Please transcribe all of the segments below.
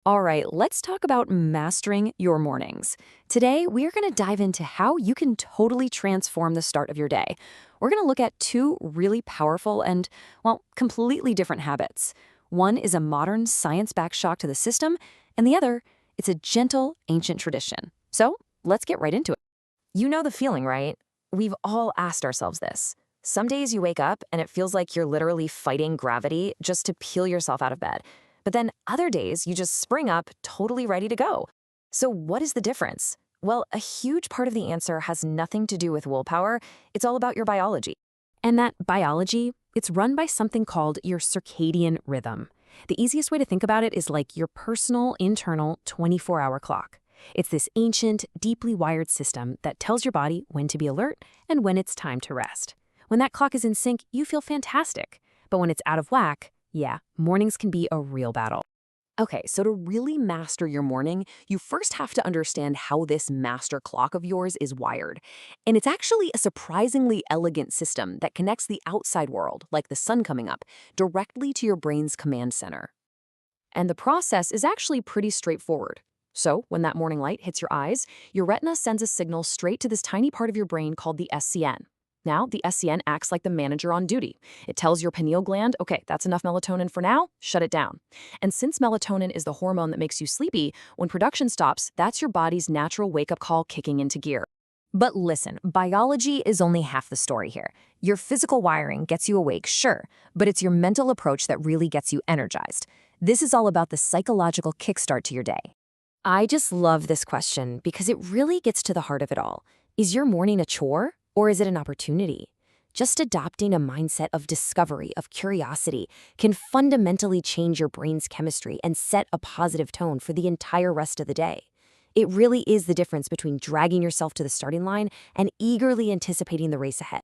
All right, let's talk about mastering your mornings. Today, we're going to dive into how you can totally transform the start of your day. We're going to look at two really powerful and, well, completely different habits. One is a modern science-backed shock to the system, and the other, it's a gentle, ancient tradition. So, let's get right into it. You know the feeling, right? We've all asked ourselves this. Some days you wake up and it feels like you're literally fighting gravity just to peel yourself out of bed. But then other days you just spring up totally ready to go. So what is the difference? Well, a huge part of the answer has nothing to do with willpower. It's all about your biology. And that biology, it's run by something called your circadian rhythm. The easiest way to think about it is like your personal internal 24-hour clock. It's this ancient, deeply wired system that tells your body when to be alert and when it's time to rest. When that clock is in sync, you feel fantastic. But when it's out of whack, yeah, mornings can be a real battle. Okay, so to really master your morning, you first have to understand how this master clock of yours is wired. And it's actually a surprisingly elegant system that connects the outside world, like the sun coming up, directly to your brain's command center. And the process is actually pretty straightforward. So, when that morning light hits your eyes, your retina sends a signal straight to this tiny part of your brain called the SCN. Now, the SCN acts like the manager on duty. It tells your pineal gland, okay, that's enough melatonin for now, shut it down. And since melatonin is the hormone that makes you sleepy, when production stops, that's your body's natural wake-up call kicking into gear. But listen, biology is only half the story here. Your physical wiring gets you awake, sure, but it's your mental approach that really gets you energized. This is all about the psychological kickstart to your day. I just love this question because it really gets to the heart of it all. Is your morning a chore or is it an opportunity? Just adopting a mindset of discovery, of curiosity, can fundamentally change your brain's chemistry and set a positive tone for the entire rest of the day. It really is the difference between dragging yourself to the starting line and eagerly anticipating the race ahead.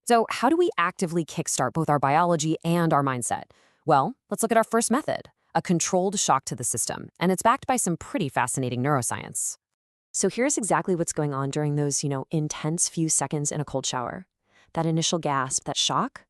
So, how do we actively kickstart both our biology and our mindset? Well, let's look at our first method, a controlled shock to the system, and it's backed by some pretty fascinating neuroscience. So here's exactly what's going on during those, intense few seconds in a cold shower. That initial gasp, that shock,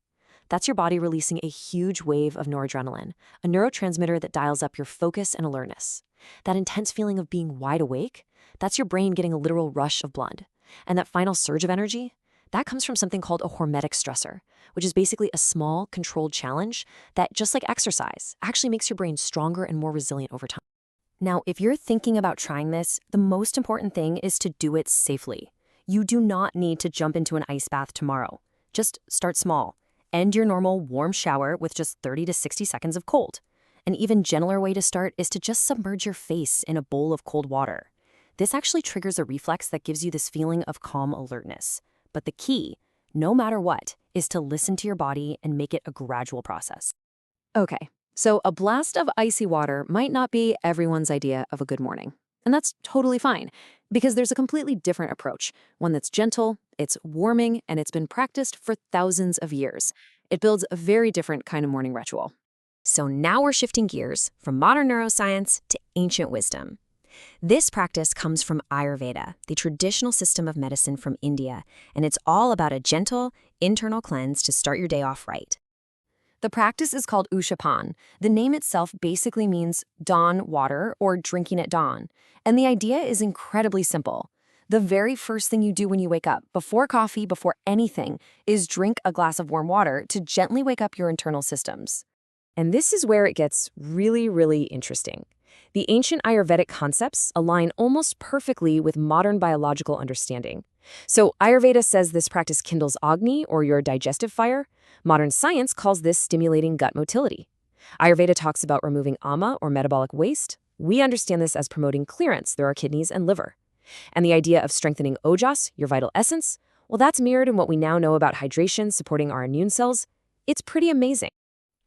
that's your body releasing a huge wave of noradrenaline, a neurotransmitter that dials up your focus and alertness. That intense feeling of being wide awake, that's your brain getting a literal rush of blood. And that final surge of energy, that comes from something called a hormetic stressor, which is basically a small, controlled challenge that, just like exercise, actually makes your brain stronger and more resilient over time. Now, if you're thinking about trying this, the most important thing is to do it safely. You do not need to jump into an ice bath tomorrow. Just start small. End your normal warm shower with just 30 to 60 seconds of cold. An even gentler way to start is to just submerge your face in a bowl of cold water. This actually triggers a reflex that gives you this feeling of calm alertness. But the key, no matter what, is to listen to your body and make it a gradual process. Okay, so a blast of icy water might not be everyone's idea of a good morning. And that's totally fine, because there's a completely different approach, one that's gentle, it's warming, and it's been practiced for thousands of years. It builds a very different kind of morning ritual. So now we're shifting gears from modern neuroscience to ancient wisdom. This practice comes from Ayurveda, the traditional system of medicine from India, and it's all about a gentle, internal cleanse to start your day off right. The practice is called Ushapan. The name itself basically means dawn water or drinking at dawn. And the idea is incredibly simple. The very first thing you do when you wake up, before coffee, before anything, is drink a glass of warm water to gently wake up your internal systems. And this is where it gets really, really interesting. The ancient Ayurvedic concepts align almost perfectly with modern biological understanding. So Ayurveda says this practice kindles Agni, or your digestive fire. Modern science calls this stimulating gut motility. Ayurveda talks about removing ama, or metabolic waste. We understand this as promoting clearance through our kidneys and liver. And the idea of strengthening ojas, your vital essence, well, that's mirrored in what we now know about hydration supporting our immune cells. It's pretty amazing.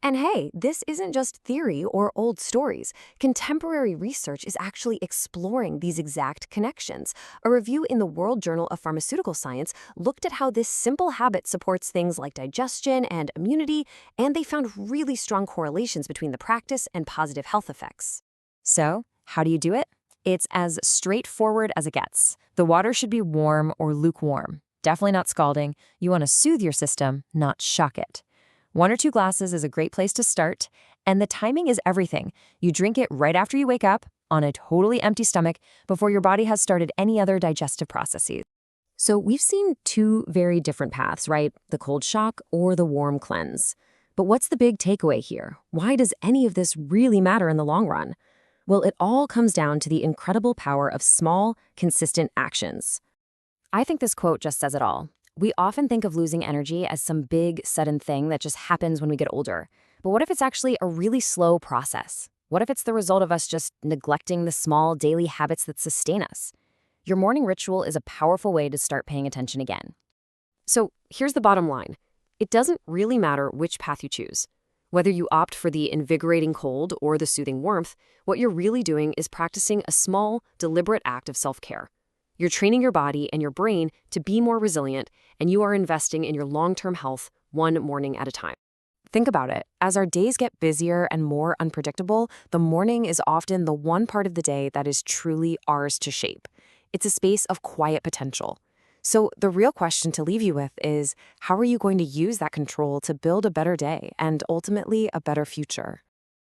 And hey, this isn't just theory or old stories. Contemporary research is actually exploring these exact connections. A review in the World Journal of Pharmaceutical Science looked at how this simple habit supports things like digestion and immunity, and they found really strong correlations between the practice and positive health effects. So, how do you do it? It's as straightforward as it gets. The water should be warm or lukewarm. Definitely not scalding. You want to soothe your system, not shock it. 1 or 2 glasses is a great place to start, and the timing is everything. You drink it right after you wake up, on a totally empty stomach, before your body has started any other digestive processes. So we've seen two very different paths, right? The cold shock or the warm cleanse. But what's the big takeaway here? Why does any of this really matter in the long run? Well, it all comes down to the incredible power of small, consistent actions. I think this quote just says it all. We often think of losing energy as some big, sudden thing that just happens when we get older. But what if it's actually a really slow process? What if it's the result of us just neglecting the small daily habits that sustain us? Your morning ritual is a powerful way to start paying attention again. So here's the bottom line. It doesn't really matter which path you choose. Whether you opt for the invigorating cold or the soothing warmth, what you're really doing is practicing a small, deliberate act of self-care. You're training your body and your brain to be more resilient, and you are investing in your long-term health one morning at a time. Think about it. As our days get busier and more unpredictable, the morning is often the one part of the day that is truly ours to shape. It's a space of quiet potential. So the real question to leave you with is, how are you going to use that control to build a better day and ultimately a better future?